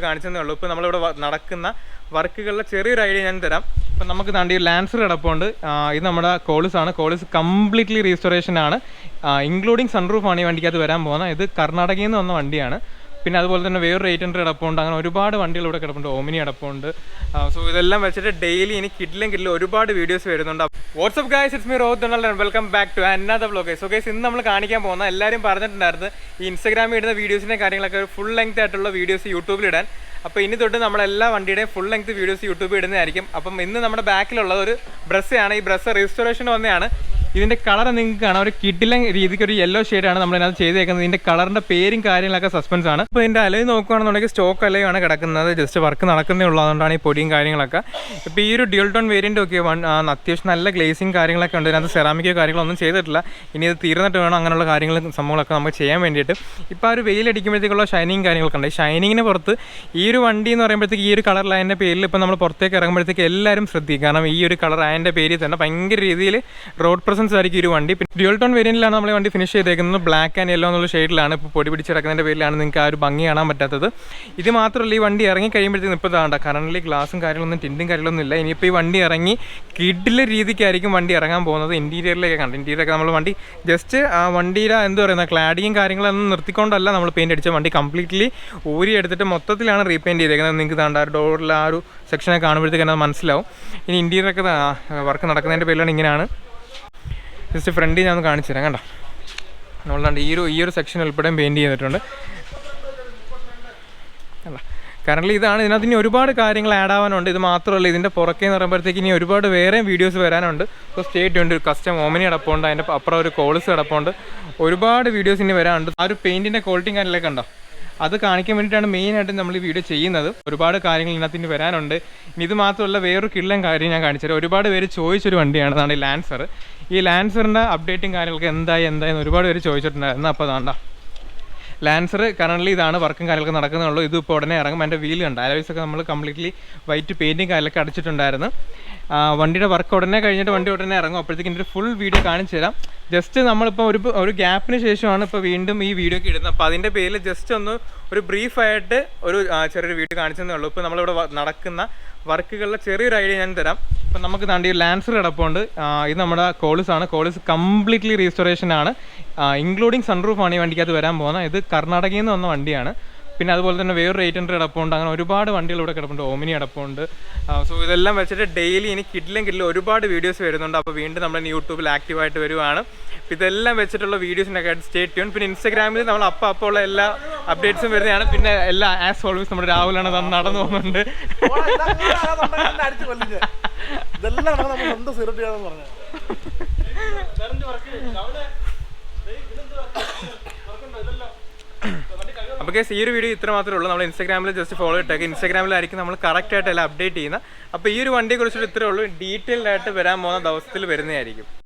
കാണിച്ചതേ ഉള്ളൂ. ഇപ്പോൾ നമ്മളിവിടെ നടക്കുന്ന വർക്കുകളിലെ ചെറിയൊരു ഐഡിയ ഞാൻ തരാം. ഇപ്പം നമുക്ക് താണ്ടി ലാൻസർ കിടപ്പുണ്ട്. ഇത് നമ്മുടെ കോളിസാണ്. കോളിസ് കംപ്ലീറ്റ്ലി റീസ്റ്റോറേഷൻ ആണ്, ഇൻക്ലൂഡിങ് സൺറൂഫാണ് ഈ വണ്ടിക്കകത്ത് വരാൻ പോകുന്നത്. ഇത് കർണാടകയിൽ നിന്ന് വന്ന വണ്ടിയാണ്. പിന്നെ അതുപോലെ തന്നെ വേറൊരു 800 കിടപ്പുണ്ട്. അങ്ങനെ ഒരുപാട് വണ്ടികൾ ഇവിടെ കിടപ്പുണ്ട്. ഓമിനി കിടപ്പുണ്ട്. സോ ഇതെല്ലാം വെച്ചിട്ട് ഡെയിലി ഇനി കിഡിലും ഒരുപാട് വീഡിയോസ് വരുന്നുണ്ട്. What's up guys, it's me Rohit Donald. Welcome back to another vlog. So guys, ഇന്ന് നമ്മൾ കാണിക്കാൻ പോകുന്ന എല്ലാവരും പറഞ്ഞിട്ടുണ്ടായിരുന്നു ഈ ഇൻസ്റ്റാഗ്രാമിൽ ഇടുന്ന വീഡിയോസിൻ്റെ കാര്യങ്ങളൊക്കെ ഫുൾ ലെങ്ത് ആയിട്ടുള്ള വീഡിയോസ് യൂട്യൂബിൽ ഇടാൻ. അപ്പോൾ ഇനി തൊട്ട് നമ്മളെല്ലാ വണ്ടിയുടെയും ഫുൾ ലെങ്ത് വീഡിയോസ് യൂട്യൂബിൽ ഇടുന്നതായിരിക്കും. അപ്പം ഇന്ന് നമ്മുടെ ബാക്കിലുള്ളത് ഒരു ബ്രസ്സാണ്. ഈ ബ്രസ്സ് റീസ്റ്റോറേഷൻ വന്നതാണ്. ഇതിൻ്റെ കളർ നിങ്ങൾക്ക് കാണാം, ഒരു കിഡിലൻ രീതിക്ക് ഒരു യെല്ലോ ഷെയ്ഡാണ് നമ്മളിതിനകത്ത് ചെയ്തേക്കുന്നത്. ഇതിൻ്റെ കളറിൻ്റെ പേരും കാര്യങ്ങളൊക്കെ സസ്പെൻസ് ആണ്. അപ്പോൾ ഇതിൻ്റെ അലവ് നോക്കുകയാണെന്നുണ്ടെങ്കിൽ സ്റ്റോക്ക് അലവാണ് കിടക്കുന്നത്. ജസ്റ്റ് വർക്ക് നടക്കുന്നേ ഉള്ളതുകൊണ്ടാണ് ഈ പൊടിയും കാര്യങ്ങളൊക്കെ. ഇപ്പോൾ ഈ ഒരു ഡ്യുവൽ ടോൺ വേരിയൻ്റ് ഒക്കെ അത്യാവശ്യം നല്ല ഗ്ലേസിങ് കാര്യങ്ങളൊക്കെ ഉണ്ട്. ഇതിനകത്ത് സെറാമിക്കോ കാര്യങ്ങളൊന്നും ചെയ്തിട്ടില്ല. ഇനി ഇത് തീർന്നിട്ട് വേണം അങ്ങനെയുള്ള കാര്യങ്ങളും സംഭവങ്ങളൊക്കെ നമുക്ക് ചെയ്യാൻ വേണ്ടിയിട്ട്. ഇപ്പോൾ ആ ഒരു വെയിലടിക്കുമ്പോഴത്തേക്കുള്ള ഷൈനിങ് കാര്യങ്ങളൊക്കെ ഉണ്ട്. ഷൈനിങ്ങിന് പുറത്ത് ഈ ഒരു വണ്ടി എന്ന് പറയുമ്പോഴത്തേക്ക് ഈ ഒരു കളർ ലൈനിൻ്റെ പേരിൽ ഇപ്പോൾ നമ്മൾ പുറത്തേക്ക് ഇറങ്ങുമ്പോഴത്തേക്ക് എല്ലാവരും ശ്രദ്ധിക്കും. കാരണം ഈ ഒരു കളർ അതിൻ്റെ പേരിൽ തന്നെ ഭയങ്കര രീതിയിൽ റോഡ് പ്രസൻസ് ആയിരിക്കും ഒരു വണ്ടി. പിന്നെ ഡ്യുവൽ ടോൺ വേരിയന്റിലാണ് നമ്മൾ വണ്ടി ഫിനിഷ് ചെയ്തേക്കുന്നത്. ബ്ലാക്ക് ആൻഡ് യെല്ലോ എന്നുള്ള ഷെയ്ഡിലാണ്. ഇപ്പോൾ പൊടി പിടിച്ച് കിടക്കുന്നതിൻ്റെ പേരിലാണ് നിങ്ങൾക്ക് ആ ഒരു ഭംഗി കാണാൻ പറ്റാത്തത്. ഇത് മാത്രമല്ല, ഈ വണ്ടി ഇറങ്ങി കഴിയുമ്പോഴത്തേക്കും ഇപ്പോൾ താണ്ട കറണ്ട്ലി ഗ്ലാസും കാര്യങ്ങളൊന്നും ടിൻറ്റും കാര്യങ്ങളൊന്നും ഇല്ല. ഇനിയിപ്പോൾ ഈ വണ്ടി ഇറങ്ങി കിഡിലെ രീതിക്കായിരിക്കും വണ്ടി ഇറങ്ങാൻ പോകുന്നത്. ഇൻറ്റീരിയറിലേക്ക് കണ്ട് ഇൻറ്റീരിയറൊക്കെ നമ്മൾ വണ്ടി ജസ്റ്റ് ആ വണ്ടിയുടെ എന്താ പറയുന്നത് ക്ലാഡിയും കാര്യങ്ങളൊന്നും നിർത്തിക്കൊണ്ടല്ല നമ്മൾ പെയിൻറ്റ് അടിച്ച വണ്ടി കംപ്ലീറ്റ്ലി ഊരി എടുത്തിട്ട് മൊത്തത്തിലാണ് റീപെയിൻറ്റ് ചെയ്തേക്കുന്നത്. നിങ്ങൾക്ക് താണ്ട ഡോറിൽ ആ ഒരു സെക്ഷനൊക്കെ കാണുമ്പോഴത്തേക്ക് അത് മനസ്സിലാവും. ഇനി ഇൻറ്റീരിയറൊക്കെ വർക്ക് നടക്കുന്നതിൻ്റെ പേരിലാണ് ഇങ്ങനെയാണ്. ജസ്റ്റ് ഫ്രണ്ടിൽ ഞാൻ ഒന്ന് കാണിച്ചു തരാം. കണ്ടോ, നമ്മളുണ്ട് ഈ ഒരു സെക്ഷൻ ഉൾപ്പെടെ പെയിൻറ്റ് ചെയ്തിട്ടുണ്ട്. അല്ല കറണ്ട്ലി ഇതാണ്. ഇതിനകത്ത് ഇനി ഒരുപാട് കാര്യങ്ങൾ ആഡ് ആവാനുണ്ട്. ഇത് മാത്രമല്ല, ഇതിൻ്റെ പുറകെ എന്ന് പറയുമ്പോഴത്തേക്ക് ഇനി ഒരുപാട് വേറെയും വീഡിയോസ് വരാനുണ്ട്. ഇപ്പോൾ സ്റ്റേറ്റ് ഉണ്ട്, ഒരു കസ്റ്റം ഓമിനി കിടപ്പുണ്ട്, അതിൻ്റെ അപ്പുറം ഒരു കോളിസ് കിടപ്പുണ്ട്. ഒരുപാട് വീഡിയോസ് ഇനി വരാനുണ്ട്. ആ ഒരു പെയിൻറ്റിൻ്റെ ക്വാളിറ്റിയും കാര്യങ്ങളൊക്കെ ഉണ്ടോ, അത് കാണിക്കാൻ വേണ്ടിയിട്ടാണ് മെയിനായിട്ട് നമ്മൾ ഈ വീഡിയോ ചെയ്യുന്നത്. ഒരുപാട് കാര്യങ്ങൾ ഇതിനകത്ത് ഇനി വരാനുണ്ട്. ഇനി ഇത് മാത്രമല്ല, വേറൊരു കിള്ളൻ കാര്യം ഞാൻ കാണിച്ചു തരാം. ഒരുപാട് പേര് ചോദിച്ചൊരു വണ്ടിയാണ്, അതാണ് ഈ ലാൻസർ. ഈ ലാൻസറിൻ്റെ അപ്ഡേറ്റും കാര്യങ്ങളൊക്കെ എന്തായെന്ന് ഒരുപാട് പേര് ചോദിച്ചിട്ടുണ്ടായിരുന്നു. അപ്പോൾ അതാണ്ട ലാൻസർ കറണ്ട്ലി ഇതാണ് വർക്കും കാര്യങ്ങളൊക്കെ നടക്കുന്നുള്ളൂ. ഇത് ഇപ്പോൾ ഉടനെ ഇറങ്ങും. എൻ്റെ വീൽ കണ്ട അലോയ്സൊക്കെ നമ്മൾ കംപ്ലീറ്റ്ലി വൈറ്റ് പെയിൻറ്റിങ് കാര്യങ്ങളൊക്കെ അടിച്ചിട്ടുണ്ടായിരുന്നു. വണ്ടിയുടെ വർക്ക് ഉടനെ കഴിഞ്ഞിട്ട് വണ്ടി ഉടനെ ഇറങ്ങും. അപ്പോഴത്തേക്കും ഇതിൻ്റെ ഫുൾ വീഡിയോ കാണിച്ചു തരാം. ജസ്റ്റ് നമ്മളിപ്പോൾ ഒരു ഗ്യാപ്പിന് ശേഷമാണ് ഇപ്പോൾ വീണ്ടും ഈ വീഡിയോ ഒക്കെ ഇടുന്നത്. അപ്പോൾ അതിൻ്റെ പേരിൽ ജസ്റ്റ് ഒന്ന് ഒരു ബ്രീഫായിട്ട് ഒരു ചെറിയൊരു വീഡിയോ കാണിച്ചതേ ഉള്ളൂ. ഇപ്പോൾ നമ്മളിവിടെ നടക്കുന്ന വർക്കുകളിലെ ചെറിയൊരു ഐഡിയ ഞാൻ തരാം. ഇപ്പം നമുക്ക് താണ്ടി ലാൻസർ കിടപ്പുണ്ട്. ഇത് നമ്മുടെ കോളിസാണ്. കോളിസ് കംപ്ലീറ്റ്ലി റീസ്റ്റോറേഷൻ ആണ്, ഇൻക്ലൂഡിങ് സൺറൂഫാണ് ഈ വണ്ടിക്കകത്ത് വരാൻ പോകുന്നത്. ഇത് കർണാടകയിൽ നിന്ന് വന്ന വണ്ടിയാണ്. പിന്നെ അതുപോലെ തന്നെ വേറൊരു 800 കിടപ്പുണ്ട്. അങ്ങനെ ഒരുപാട് വണ്ടികൾ ഇവിടെ കിടപ്പുണ്ട്. ഓമിനി കിടപ്പുണ്ട്. സോ ഇതെല്ലാം വെച്ചിട്ട് ഡെയിലി ഇനി കിഡിലും ഒരുപാട് വീഡിയോസ് വരുന്നുണ്ട്. അപ്പോൾ വീണ്ടും നമ്മൾ യൂട്യൂബിൽ ആക്റ്റീവായിട്ട് വരുവാണ്. ഇതെല്ലാം വെച്ചിട്ടുള്ള വീഡിയോസിനൊക്കെ സ്റ്റേ ട്യൂൺ. പിന്നെ ഇൻസ്റ്റാഗ്രാമിൽ നമ്മൾ അപ്പോൾ ഉള്ള എല്ലാ അപ്ഡേറ്റ്സും വരുന്നതാണ്. പിന്നെ എല്ലാ ആസ് ഓൾവേസ് നമ്മുടെ രാഹുലാണ് നടന്നു പോകുന്നുണ്ട്. അപ്പോൾ കേസ് ഈ ഒരു വീഡിയോ ഇത്ര മാത്രമേ ഉള്ളൂ. നമ്മൾ ഇൻസ്റ്റാഗ്രാമിൽ ജസ്റ്റ് ഫോളോ ഇട്ടേക്ക്. ഇൻസ്റ്റാഗ്രാമിലായിരിക്കും നമ്മൾ കറക്റ്റായിട്ട് എല്ലാം അപ്ഡേറ്റ് ചെയ്യുന്നത്. അപ്പോൾ ഈ ഒരു വണ്ടിയെക്കുറിച്ചിട്ട് ഇത്രയേ ഉള്ളൂ. ഡീറ്റെയിൽഡ് ആയിട്ട് വരാൻ പോകുന്ന ദിവസത്തിൽ വരുന്നതായിരിക്കും.